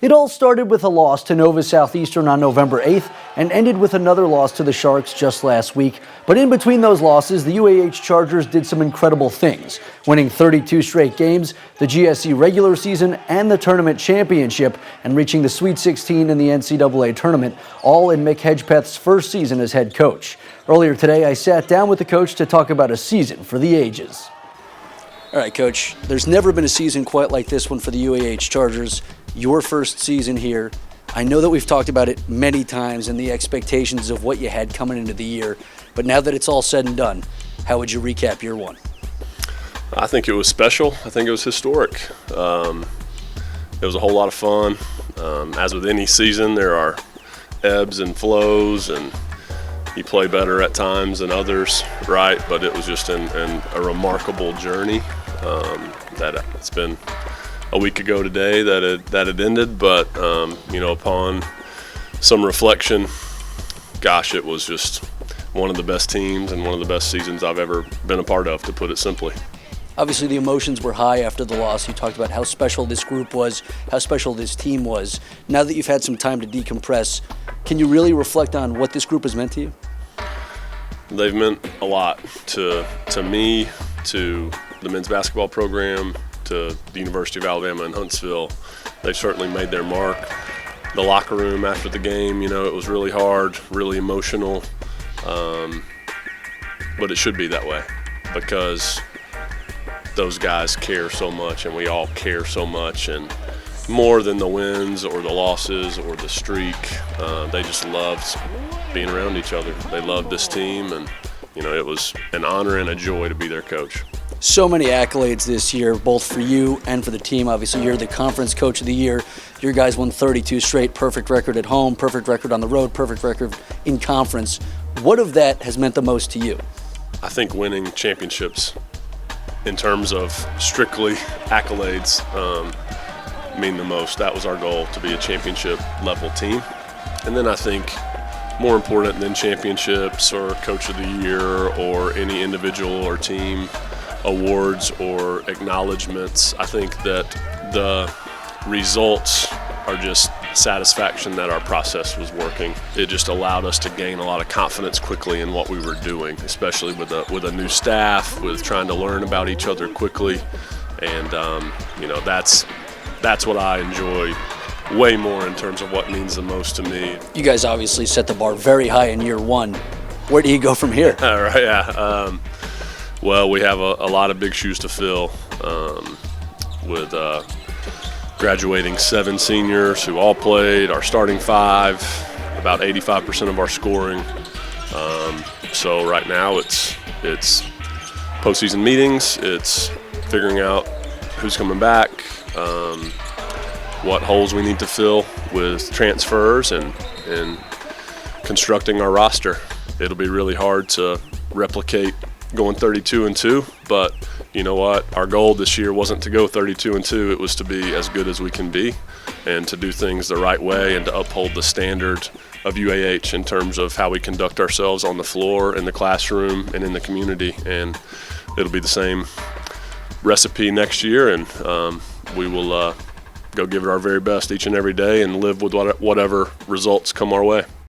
It all started with a loss to Nova Southeastern on November 8th and ended with another loss to the Sharks just last week. But in between those losses, the UAH Chargers did some incredible things, winning 32 straight games, the GSC regular season, and the tournament championship, and reaching the Sweet 16 in the NCAA tournament, all in Mick Hedgepeth's first season as head coach. Earlier today, I sat down with the coach to talk about a season for the ages. All right, Coach, there's never been a season quite like this one for the UAH Chargers. Your first season here. I know that we've talked about it many times and the expectations of what you had coming into the year, but now that it's all said and done, how would you recap year one? I think it was special. I think it was historic. It was a whole lot of fun. As with any season, there are ebbs and flows, and you play better at times than others, right? But it was just a remarkable journey. That it's been a week ago today that it ended, but upon some reflection, gosh, it was just one of the best teams and one of the best seasons I've ever been a part of, to put it simply. Obviously, the emotions were high after the loss. You talked about how special this group was, how special this team was. Now that you've had some time to decompress, can you really reflect on what this group has meant to you? They've meant a lot to me, to the men's basketball program, to the University of Alabama in Huntsville. They've certainly made their mark. The locker room after the game, it was really hard, really emotional, but it should be that way because those guys care so much and we all care so much, and more than the wins or the losses or the streak, they just loved being around each other. They loved this team, and it was an honor and a joy to be their coach. So many accolades this year, both for you and for the team. Obviously, you're the conference coach of the year. Your guys won 32 straight, perfect record at home, perfect record on the road, perfect record in conference. What of that has meant the most to you? I think winning championships in terms of strictly accolades mean the most. That was our goal, to be a championship level team. And then I think more important than championships or coach of the year or any individual or team awards or acknowledgments, I think that the results are just satisfaction that our process was working. It just allowed us to gain a lot of confidence quickly in what we were doing, especially with a new staff, with trying to learn about each other quickly. And that's what I enjoy way more in terms of what means the most to me. You guys obviously set the bar very high in year one. Where do you go from here? All right, yeah. Well, we have a lot of big shoes to fill with graduating 7 seniors who all played, our starting 5, about 85% of our scoring. So right now it's postseason meetings, it's figuring out who's coming back, what holes we need to fill with transfers, and constructing our roster. It'll be really hard to replicate going 32-2, but you know what? Our goal this year wasn't to go 32-2. It was to be as good as we can be and to do things the right way and to uphold the standard of UAH in terms of how we conduct ourselves on the floor, in the classroom, and in the community. And it'll be the same recipe next year, and we will go give it our very best each and every day and live with whatever results come our way.